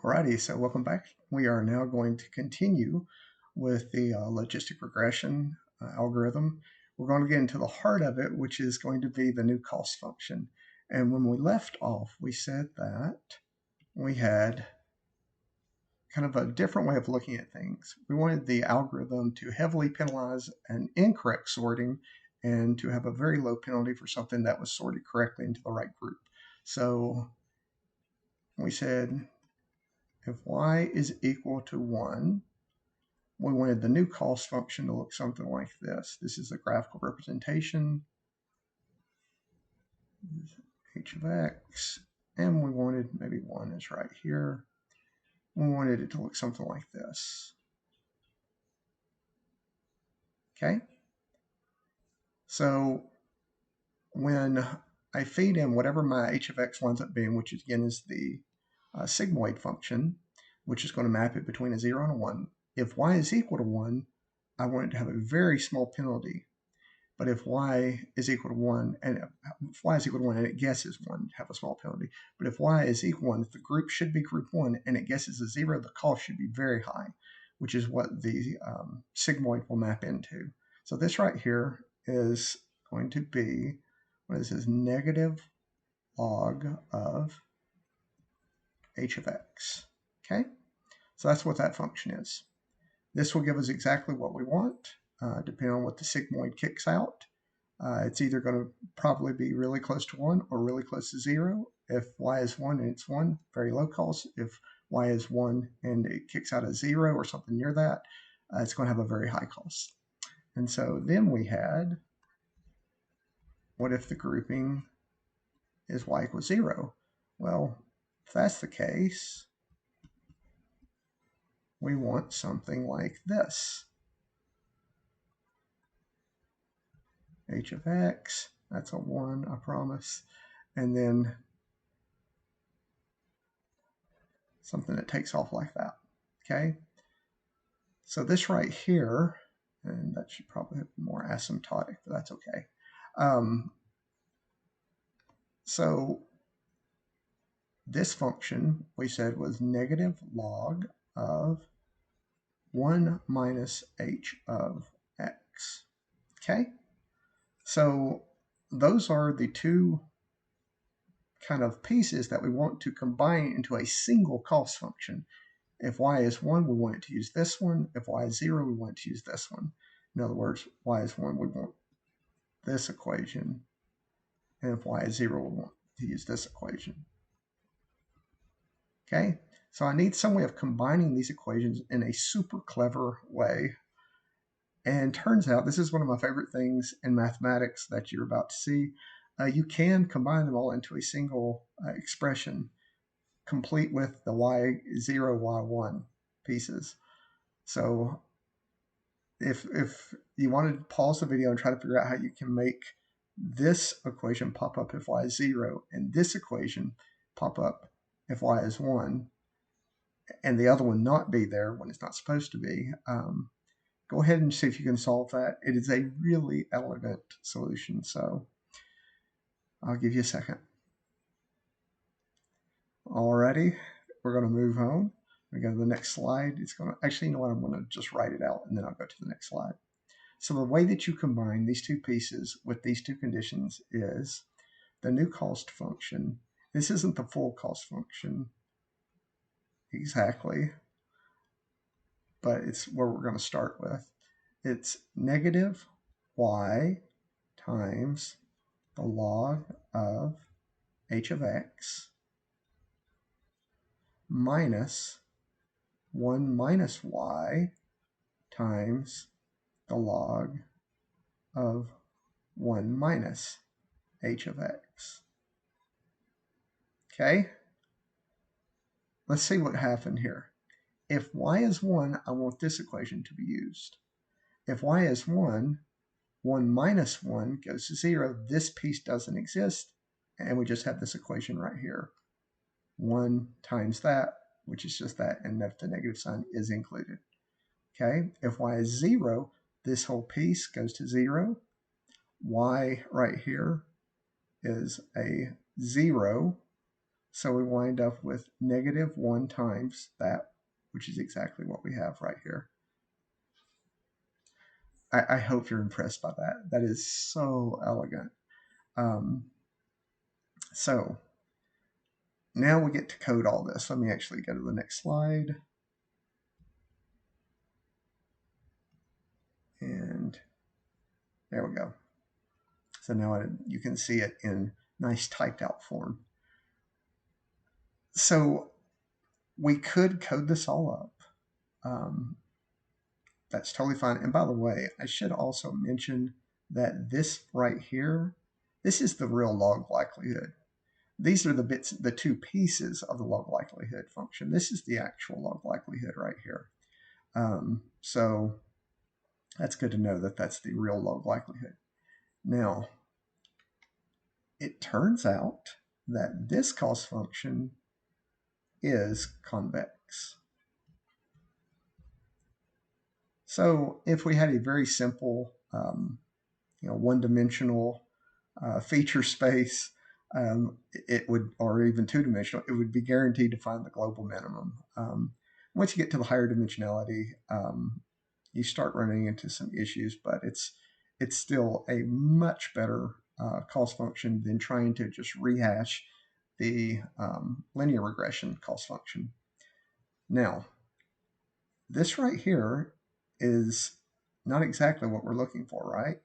Alrighty, so welcome back. We are now going to continue with the logistic regression algorithm. We're going to get into the heart of it, which is going to be the new cost function. And when we left off, we said that we had kind of a different way of looking at things. We wanted the algorithm to heavily penalize an incorrect sorting and to have a very low penalty for something that was sorted correctly into the right group. So we said if y is equal to 1, we wanted the new cost function to look something like this. This is a graphical representation, h of x, and we wanted, maybe 1 is right here. We wanted it to look something like this. Okay? So when I feed in whatever my h of x winds up being, which again is the sigmoid function, which is going to map it between a 0 and a 1, if y is equal to 1, I want it to have a very small penalty. But if y is equal to 1, and if y is equal to 1 and it guesses 1, have a small penalty. But if y is equal to 1, if the group should be group 1 and it guesses a 0, the cost should be very high, which is what the sigmoid will map into. So this right here is going to be, what is this, negative log of h of x. Okay? So that's what that function is. This will give us exactly what we want, depending on what the sigmoid kicks out. It's either going to probably be really close to 1 or really close to 0. If y is 1 and it's 1, very low cost. If y is 1 and it kicks out a 0 or something near that, it's going to have a very high cost. And so then we had, what if the grouping is y equals 0? Well, if that's the case, we want something like this. H of x, that's a 1, I promise. And then something that takes off like that, okay? So this right here, and that should probably have more asymptotic, but that's okay. So this function we said was negative log of 1 minus h of x, okay? So those are the two kind of pieces that we want to combine into a single cost function. If y is 1, we want it to use this one. If y is 0, we want it to use this one. In other words, y is 1, we want this equation. And if y is 0, we want to use this equation. Okay? So I need some way of combining these equations in a super clever way. And turns out, this is one of my favorite things in mathematics that you're about to see. You can combine them all into a single expression, complete with the y0, y1 pieces. So if you want to pause the video and try to figure out how you can make this equation pop up if y is 0 and this equation pop up if y is 1 and the other one not be there when it's not supposed to be, go ahead and see if you can solve that. It is a really elegant solution, so I'll give you a second. Alrighty, we're going to move on. We go to the next slide. It's going to, actually, you know what, I'm going to just write it out and then I'll go to the next slide. So the way that you combine these two pieces with these two conditions is the new cost function. This isn't the full cost function exactly, but it's where we're going to start with. It's negative y times the log of h of x minus 1 minus y times the log of 1 minus h of x. Okay? Let's see what happened here. If y is 1, I want this equation to be used. If y is 1, 1 minus 1 goes to 0. This piece doesn't exist, and we just have this equation right here. 1 times that, which is just that, and the negative sign is included. Okay, if y is 0, this whole piece goes to 0. Y right here is a 0. So we wind up with negative 1 times that, which is exactly what we have right here. I hope you're impressed by that. That is so elegant. So now we get to code all this. Let me actually go to the next slide. And there we go. So now you can see it in nice typed out form. So we could code this all up. That's totally fine. And by the way, I should also mention that this right here, this is the real log likelihood. These are the bits, the two pieces of the log likelihood function. This is the actual log likelihood right here. So that's good to know that that's the real log likelihood. Now, it turns out that this cost function is convex. So if we had a very simple, one-dimensional feature space, it would, or even two-dimensional, it would be guaranteed to find the global minimum. Once you get to the higher dimensionality, you start running into some issues, but it's still a much better cost function than trying to just rehash the linear regression cost function. Now, this right here is not exactly what we're looking for, right?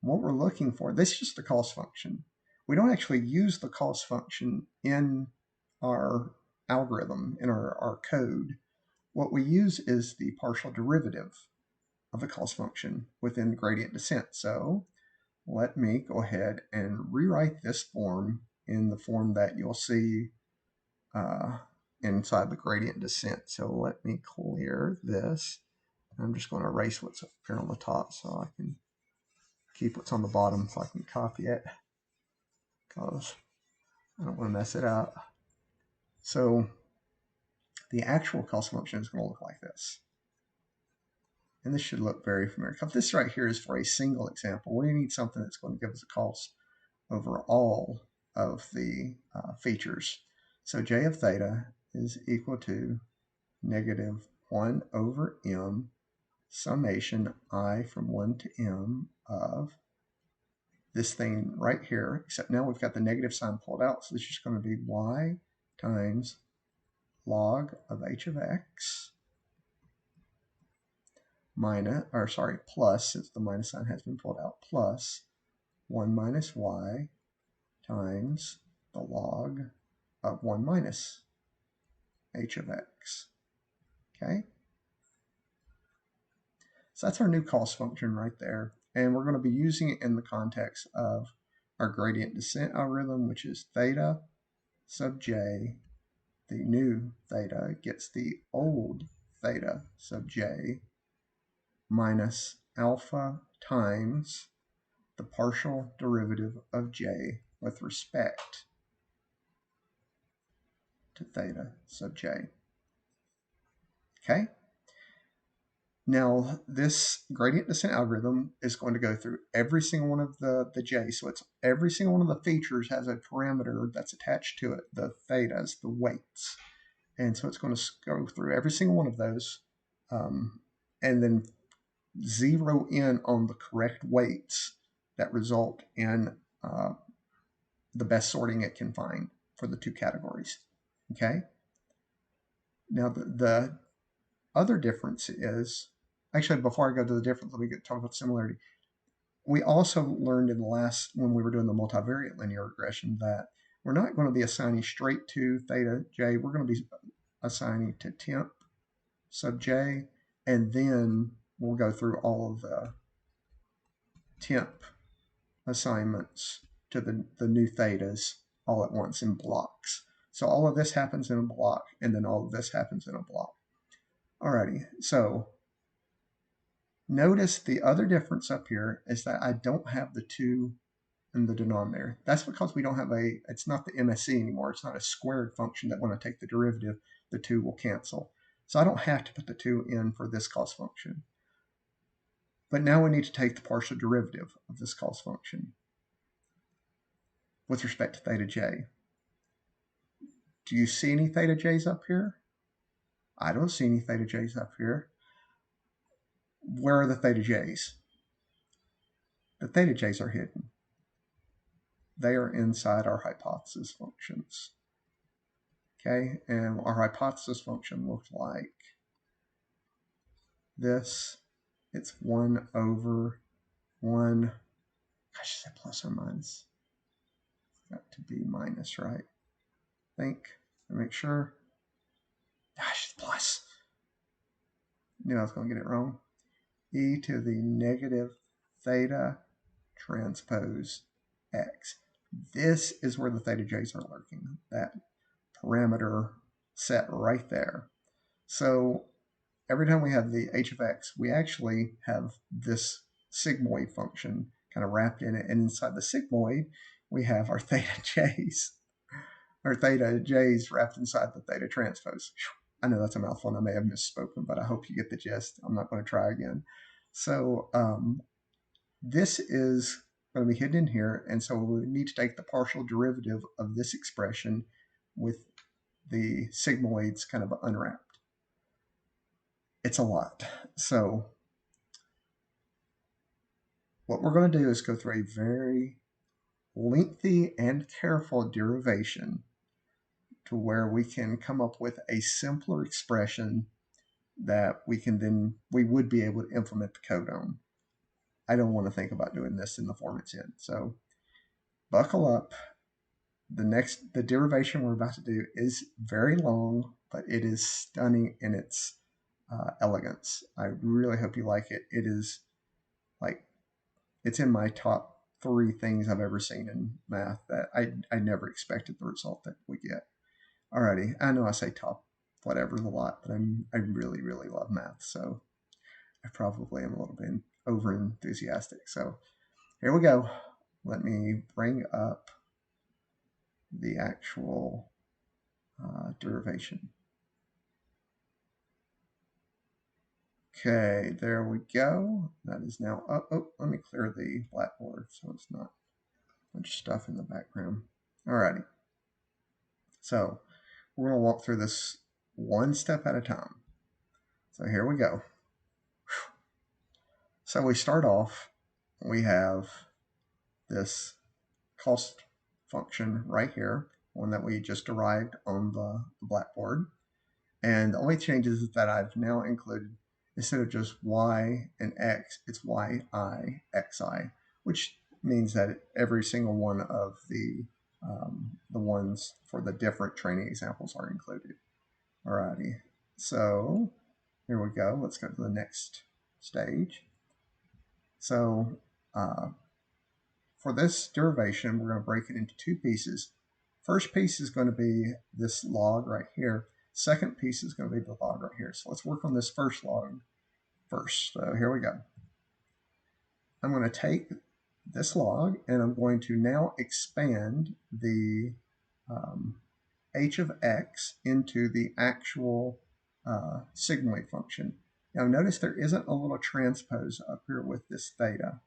What we're looking for, this is just the cost function. We don't actually use the cost function in our algorithm, in our code. What we use is the partial derivative of the cost function within gradient descent. So let me go ahead and rewrite this form in the form that you'll see inside the gradient descent. So let me clear this. I'm just going to erase what's up here on the top so I can keep what's on the bottom so I can copy it, because I don't want to mess it up. So the actual cost function is going to look like this. And this should look very familiar. Because this right here is for a single example. We need something that's going to give us a cost over all of the features. So j of theta is equal to negative 1 over m summation I from 1 to m of this thing right here, except now we've got the negative sign pulled out, so this is just going to be y times log of h of x plus, since the minus sign has been pulled out, plus 1 minus y times the log of 1 minus h of x. Okay? So that's our new cost function right there. And we're going to be using it in the context of our gradient descent algorithm, which is theta sub j. The new theta gets the old theta sub j minus alpha times the partial derivative of j with respect to theta sub j. Okay? Now, this gradient descent algorithm is going to go through every single one of the j. So it's every single one of the features has a parameter that's attached to it, the thetas, the weights. And so it's going to go through every single one of those and then zero in on the correct weights that result in the best sorting it can find for the two categories. Okay? Now, the other difference is, actually, before I go to the difference, let me talk about similarity. We also learned in the last, when we were doing the multivariate linear regression, that we're not going to be assigning straight to theta j. We're going to be assigning to temp sub j, and then we'll go through all of the temp assignments to the new thetas all at once in blocks. So all of this happens in a block, and then all of this happens in a block. Alrighty, so notice the other difference up here is that I don't have the 2 in the denominator. That's because we don't have it's not the MSE anymore. It's not a squared function that when I take the derivative, the 2 will cancel. So I don't have to put the 2 in for this cost function. But now we need to take the partial derivative of this cost function with respect to theta j. Do you see any theta j's up here? I don't see any theta j's up here. Where are the theta j's? The theta j's are hidden. They are inside our hypothesis functions. Okay, and our hypothesis function looked like this. It's 1 over 1. Gosh, is that plus or minus? It's got to be minus, right? I think. Make sure. Gosh, it's plus. Knew I was going to get it wrong. E to the negative theta transpose x. This is where the theta j's are lurking. That parameter set right there. So every time we have the h of x, we actually have this sigmoid function kind of wrapped in it. And inside the sigmoid, we have our theta j's, or theta j's wrapped inside the theta transpose. I know that's a mouthful and I may have misspoken, but I hope you get the gist. I'm not going to try again. So this is going to be hidden in here, and so we need to take the partial derivative of this expression with the sigmoids kind of unwrapped. It's a lot. So what we're going to do is go through a very lengthy and careful derivation to where we can come up with a simpler expression that we would be able to implement the code on. I don't want to think about doing this in the form it's in. So buckle up. The derivation we're about to do is very long, but it is stunning in its elegance. I really hope you like it. It is like, it's in my top 3 things I've ever seen in math that I never expected the result that we get. Alrighty, I know I say top whatever's a lot, but I really, really love math, so I probably am a little bit over enthusiastic. So here we go. Let me bring up the actual derivation. Okay, there we go. That is now up. Oh, let me clear the blackboard so it's not a bunch of stuff in the background. Alrighty. So we're going to walk through this one step at a time. So here we go. So we start off, we have this cost function right here, one that we just derived on the blackboard. And the only changes is that I've now included, instead of just y and x, it's yi, xi, which means that every single one of the ones for the different training examples are included. Alrighty, so here we go. Let's go to the next stage. So for this derivation, we're going to break it into 2 pieces. First piece is going to be this log right here. Second piece is going to be the log right here. So let's work on this first log first. So here we go. I'm going to take this log and I'm going to now expand the h of x into the actual sigmoid function. Now notice there isn't a little transpose up here with this theta.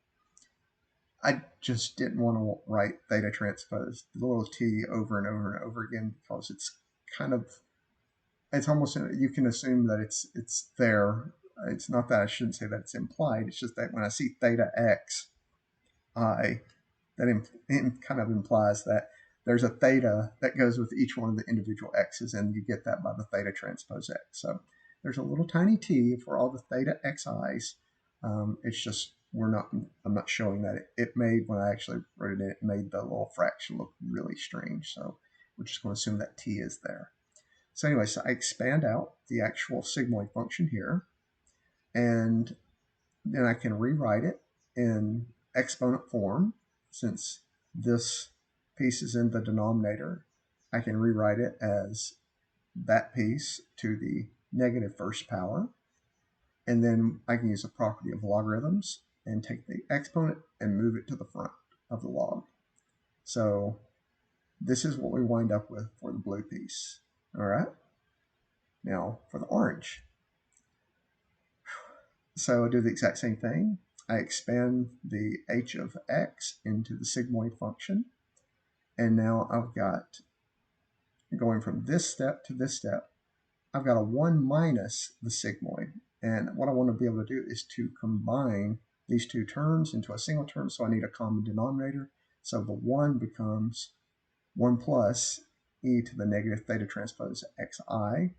I just didn't want to write theta transpose, the little t over and over and over again, because it's kind of, it's almost, you can assume that it's there. It's not that I shouldn't say that it's implied. It's just that when I see theta x, that it kind of implies that there's a theta that goes with each one of the individual x's, and you get that by the theta transpose x. So there's a little tiny t for all the theta xi's. It's just I'm not showing that. It made, when I actually wrote it in, it made the little fraction look really strange. So we're just going to assume that t is there. So anyway, so I expand out the actual sigmoid function here, and then I can rewrite it in exponent form. Since this piece is in the denominator, I can rewrite it as that piece to the negative first power. And then I can use the property of logarithms and take the exponent and move it to the front of the log. So this is what we wind up with for the blue piece. All right. Now for the orange. So I do the exact same thing. I expand the h of x into the sigmoid function. And now I've got going from this step to this step, I've got a 1 minus the sigmoid. And what I want to be able to do is to combine these two terms into a single term, so I need a common denominator. So the 1 becomes 1 plus e to the negative theta transpose xi,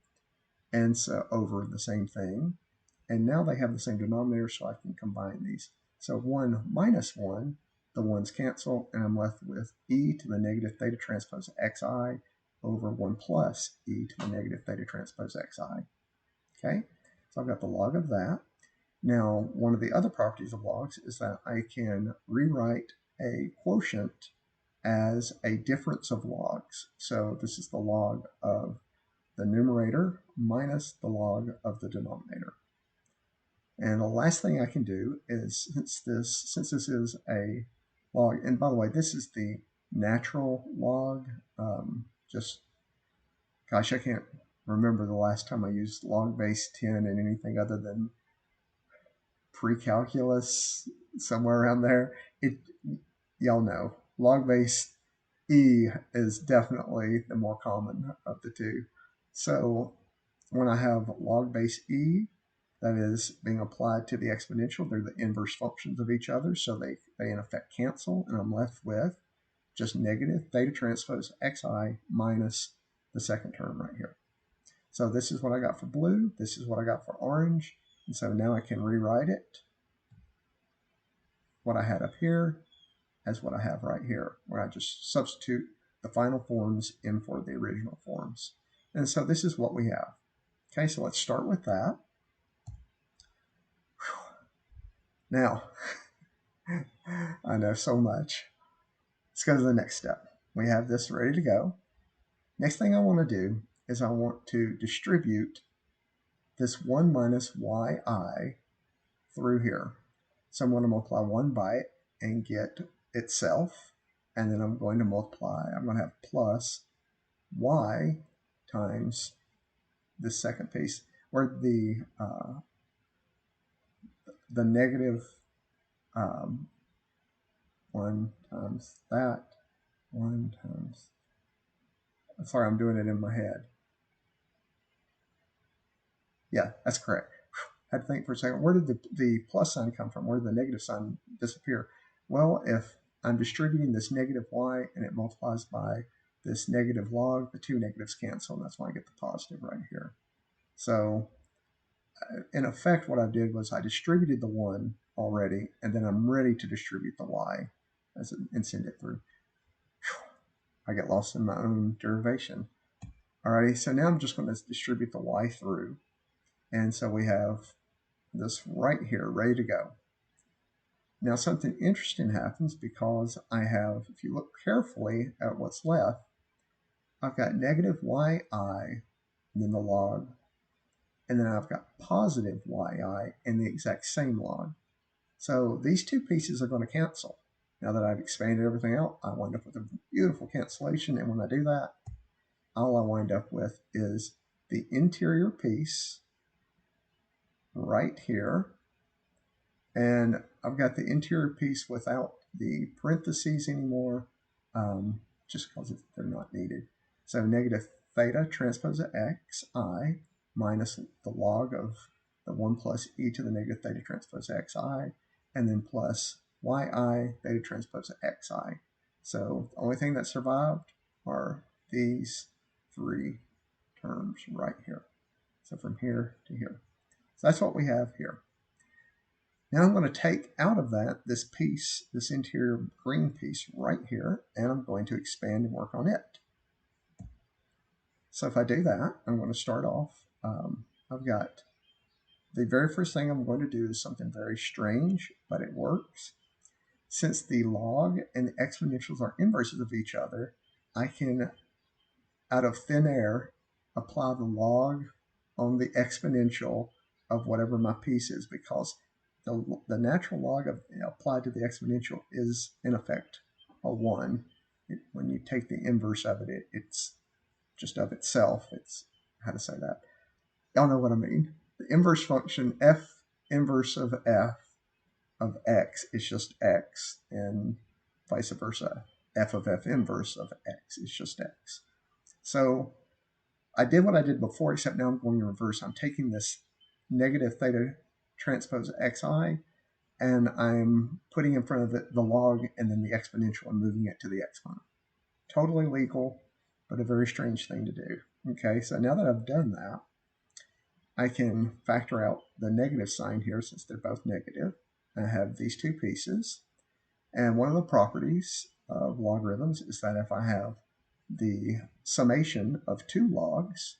and so over the same thing. And now they have the same denominator, so I can combine these. So 1 minus 1, the 1's cancel, and I'm left with e to the negative theta transpose xi over 1 plus e to the negative theta transpose xi. Okay, so I've got the log of that. Now, one of the other properties of logs is that I can rewrite a quotient as a difference of logs. So this is the log of the numerator minus the log of the denominator. And the last thing I can do is, since this is a log, and by the way, this is the natural log. Gosh, I can't remember the last time I used log base 10 in anything other than pre-calculus, somewhere around there. Y'all know, log base E is definitely the more common of the two. So when I have log base E, that is being applied to the exponential, they're the inverse functions of each other, so they in effect cancel, and I'm left with just negative theta transpose xi minus the second term right here. So this is what I got for blue, this is what I got for orange, and so now I can rewrite it, what I had up here, as what I have right here, where I just substitute the final forms in for the original forms. And so this is what we have. Okay, so let's start with that. Now, I know so much. Let's go to the next step. We have this ready to go. Next thing I want to do is I want to distribute this 1 minus yi through here. So I'm going to multiply 1 by it and get itself, and then I'm going to multiply, I'm going to have plus y times this second piece, where the negative 1 times that, 1 times, sorry, I'm doing it in my head. Yeah, that's correct. I had to think for a second. Where did the plus sign come from? Where did the negative sign disappear? Well, if I'm distributing this negative y and it multiplies by this negative log, the two negatives cancel, and that's why I get the positive right here. So in effect, what I did was I distributed the 1 already, and then I'm ready to distribute the y and send it through. I get lost in my own derivation. Alrighty, so now I'm just going to distribute the y through. And so we have this right here, ready to go. Now something interesting happens because I have, if you look carefully at what's left, I've got negative yi, and then the log, and then I've got positive yi in the exact same log. So these two pieces are going to cancel. Now that I've expanded everything out, I wind up with a beautiful cancellation, and when I do that, all I wind up with is the interior piece right here, and I've got the interior piece without the parentheses anymore, just because they're not needed. So negative theta transpose of xi minus the log of the 1 plus e to the negative theta transpose of xi, and then plus yi theta transpose of xi. So the only thing that survived are these three terms right here. So from here to here. So that's what we have here. Now I'm going to take out of that this piece, this interior green piece right here, and I'm going to expand and work on it. So if I do that, I'm going to start off, I've got the very first thing I'm going to do is something very strange, but it works. Since the log and the exponentials are inverses of each other, I can, out of thin air, apply the log on the exponential of whatever my piece is, because the natural log applied to the exponential is, in effect, a 1. When you take the inverse of it, it's just of itself. It's, how to say that? Y'all know what I mean. The inverse function, f inverse of f of x is just x, and vice versa. F of f inverse of x is just x. So I did what I did before, except now I'm going in reverse. I'm taking this negative theta transpose xi, and I'm putting in front of it the log and then the exponential and moving it to the exponent. Totally legal, but a very strange thing to do. Okay, so now that I've done that, I can factor out the negative sign here since they're both negative. I have these two pieces. And one of the properties of logarithms is that if I have the summation of two logs,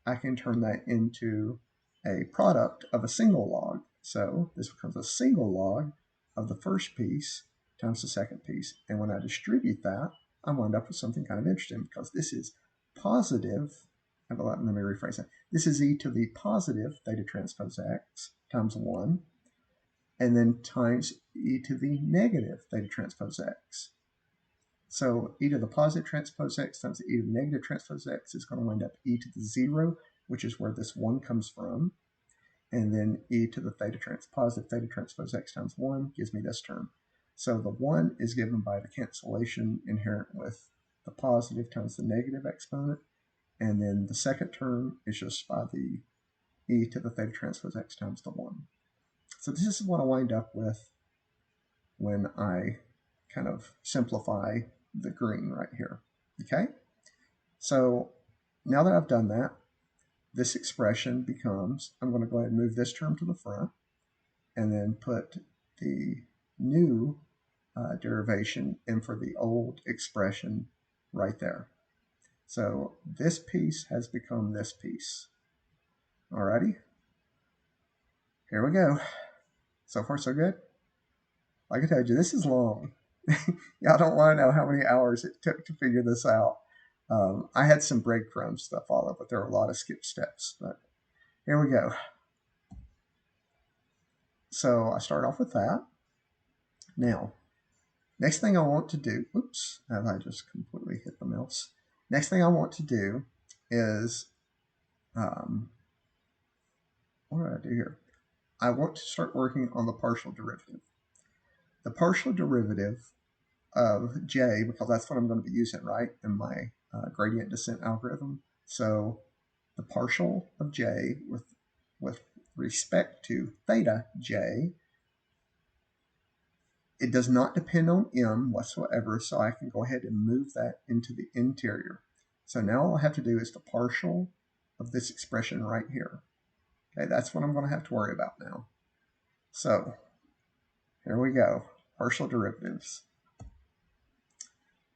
I can turn that into a product of a single log. So this becomes a single log of the first piece times the second piece. And when I distribute that, I wind up with something kind of interesting because this is positive. Let me rephrase that. This is e to the positive theta transpose x times 1, and then times e to the negative theta transpose x. So e to the positive transpose x times e to the negative transpose x is going to wind up e to the 0, which is where this 1 comes from. And then e to the positive theta transpose x times 1 gives me this term. So the 1 is given by the cancellation inherent with the positive times the negative exponent. And then the second term is just by the e to the theta transpose x times the 1. So this is what I wind up with when I kind of simplify the green right here. Okay? So now that I've done that, this expression becomes, I'm going to go ahead and move this term to the front and then put the new derivation in for the old expression right there. So this piece has become this piece. Alrighty? Here we go. So far, so good. Like I told you, this is long. Y'all don't want to know how many hours it took to figure this out. I had some breadcrumbs to follow, but there were a lot of skip steps. But here we go. So I start off with that. Now, next thing I want to do, oops, have I just completely hit the mouse? Next thing I want to do is, what did I do here? I want to start working on the partial derivative. The partial derivative of j, because that's what I'm going to be using, right, in my gradient descent algorithm. So the partial of j with respect to theta j, it does not depend on m whatsoever, so I can go ahead and move that into the interior. So now all I have to do is the partial of this expression right here. Okay, that's what I'm going to have to worry about now. So here we go, partial derivatives.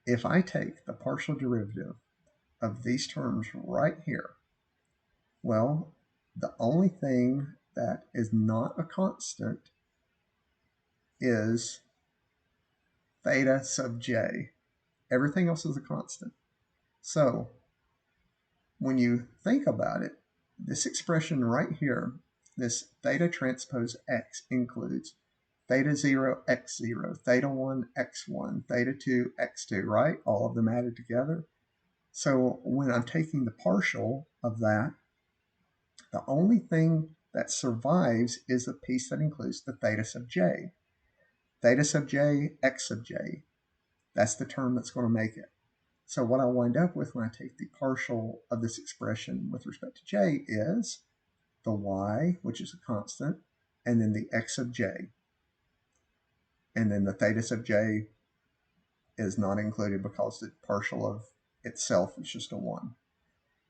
If I take the partial derivative of these terms right here, well, the only thing that is not a constant is theta sub j. Everything else is a constant. So when you think about it, this expression right here, this theta transpose x, includes theta 0, x0, theta 1, x1, theta 2, x2, right? All of them added together. So when I'm taking the partial of that, the only thing that survives is the piece that includes the theta sub j. Theta sub j, x sub j. That's the term that's going to make it. So what I wind up with when I take the partial of this expression with respect to j is the y, which is a constant, and then the x sub j. And then the theta sub j is not included because the partial of itself is just a 1.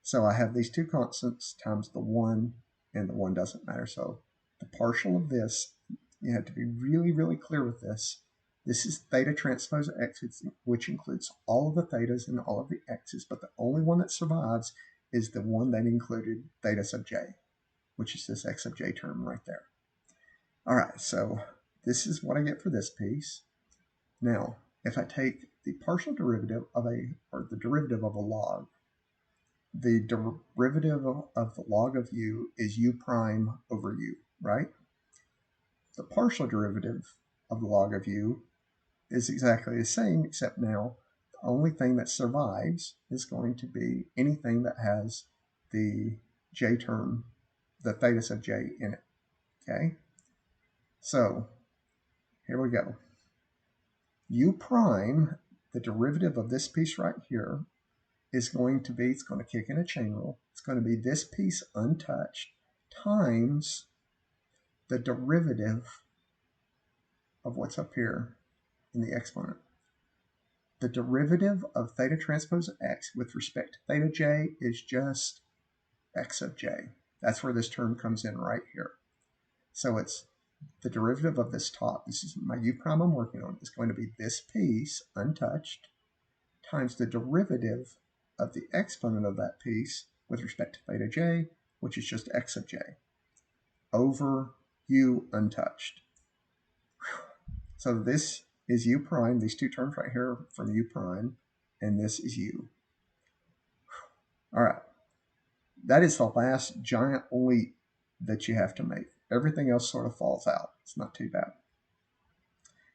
So I have these two constants times the 1, and the 1 doesn't matter. So the partial of this, you have to be really, really clear with this. This is theta transpose x, which includes all of the thetas and all of the x's, but the only one that survives is the one that included theta sub j, which is this x sub j term right there. All right, so this is what I get for this piece. Now, if I take the partial derivative of the derivative of a log, the derivative of the log of u is u prime over u, right? The partial derivative of the log of u is exactly the same, except now the only thing that survives is going to be anything that has the j term, the theta sub j in it, okay? So here we go. U prime, the derivative of this piece right here, is going to be, it's going to kick in a chain rule. It's going to be this piece untouched times the derivative of what's up here in the exponent. The derivative of theta transpose x with respect to theta j is just x of j. That's where this term comes in right here. So it's the derivative of this top. This is my u prime I'm working on. It's going to be this piece untouched times the derivative of the exponent of that piece with respect to theta j, which is just x of j, over u untouched. So this is u prime, these two terms right here from u prime, and this is u. All right, that is the last giant leap that you have to make. Everything else sort of falls out. It's not too bad.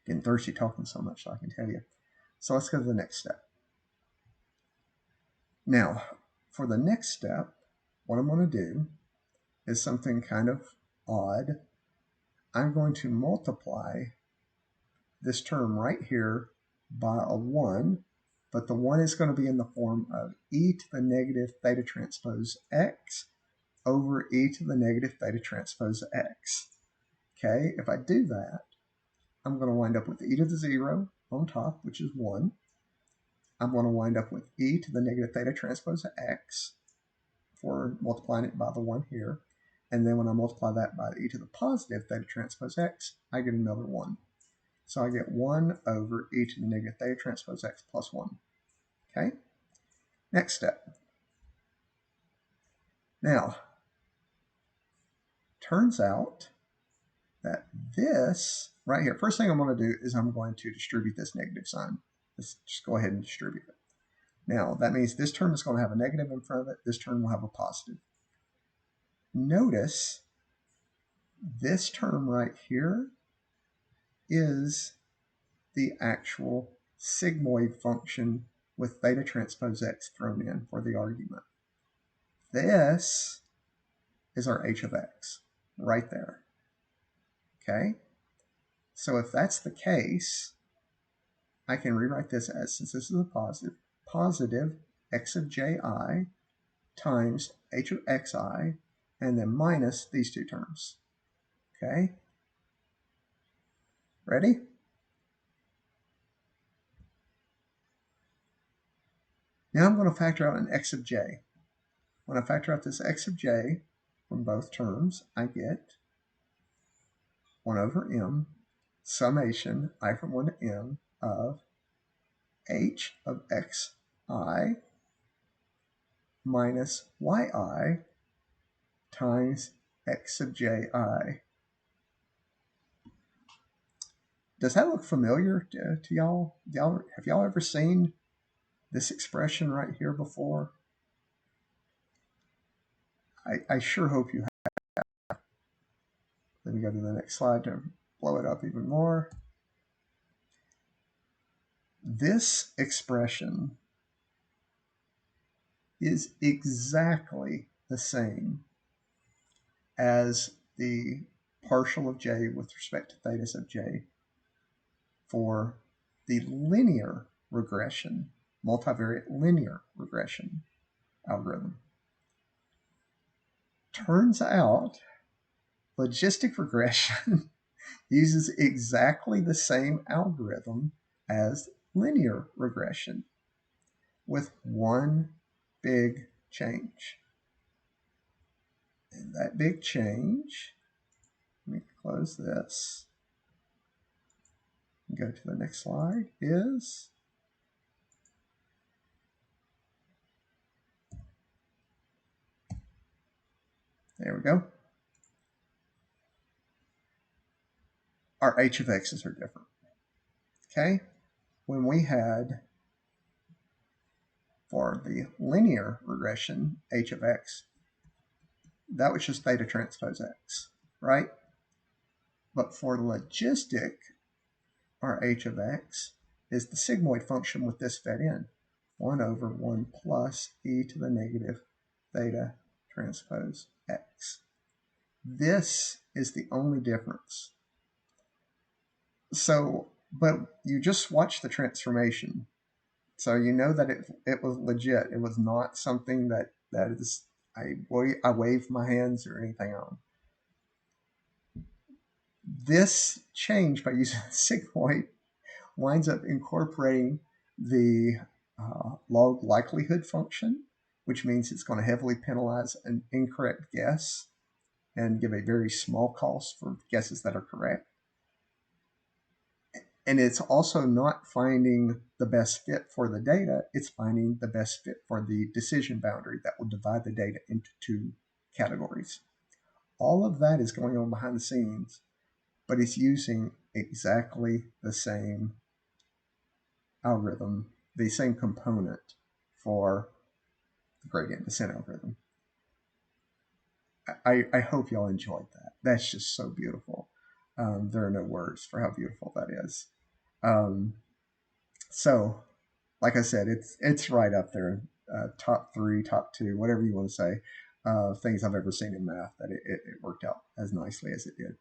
Getting thirsty talking so much, so I can tell you. So let's go to the next step. Now, for the next step, what I'm going to do is something kind of odd. I'm going to multiply this term right here by a 1, but the 1 is going to be in the form of e to the negative theta transpose x over e to the negative theta transpose x. Okay, if I do that, I'm going to wind up with e to the 0 on top, which is 1. I'm going to wind up with e to the negative theta transpose x for multiplying it by the 1 here. And then when I multiply that by e to the positive theta transpose x, I get another 1. So I get 1 over e to the negative theta transpose x plus 1. Okay? Next step. Now, turns out that this right here, first thing I'm going to do is I'm going to distribute this negative sign. Let's just go ahead and distribute it. Now, that means this term is going to have a negative in front of it. This term will have a positive. Notice this term right here is the actual sigmoid function with theta transpose x thrown in for the argument. This is our h of x right there. Okay? So if that's the case, I can rewrite this as, since this is a positive x of ji times h of xi, and then minus these two terms. Okay? Ready? Now I'm going to factor out an x of j. When I factor out this x of j from both terms, I get 1 over m summation I from 1 to m of h of xi minus yi times x of ji. Does that look familiar to y'all? Have y'all ever seen this expression right here before? I sure hope you have. Let me go to the next slide to blow it up even more. This expression is exactly the same as the partial of j with respect to theta of j for the linear regression, multivariate linear regression algorithm. Turns out logistic regression uses exactly the same algorithm as linear regression with one big change. And that big change, let me close this and go to the next slide, is there we go. Our h of x's are different. Okay? When we had, for the linear regression, h of x, that was just theta transpose x, right? But for logistic, our h of x is the sigmoid function with this fed in, 1 over 1 plus e to the negative theta transpose x. This is the only difference. So, but you just watch the transformation. So you know that it was legit. It was not something that is I waved my hands or anything on. This change by using sigmoid winds up incorporating the log likelihood function, which means it's going to heavily penalize an incorrect guess and give a very small cost for guesses that are correct. And it's also not finding the best fit for the data, it's finding the best fit for the decision boundary that will divide the data into two categories. All of that is going on behind the scenes, but it's using exactly the same algorithm, the same component for the gradient descent algorithm. I hope y'all enjoyed that. That's just so beautiful. There are no words for how beautiful that is. Um, so, like I said, it's right up there, top three, top two, whatever you want to say, things I've ever seen in math. That it worked out as nicely as it did.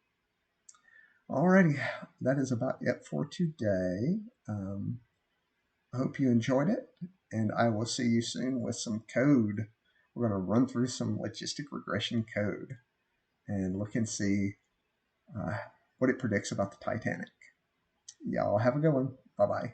Alrighty, that is about it for today. I hope you enjoyed it, and I will see you soon with some code. We're going to run through some logistic regression code and look and see uh, what it predicts about the Titanic. Y'all have a good one. Bye bye.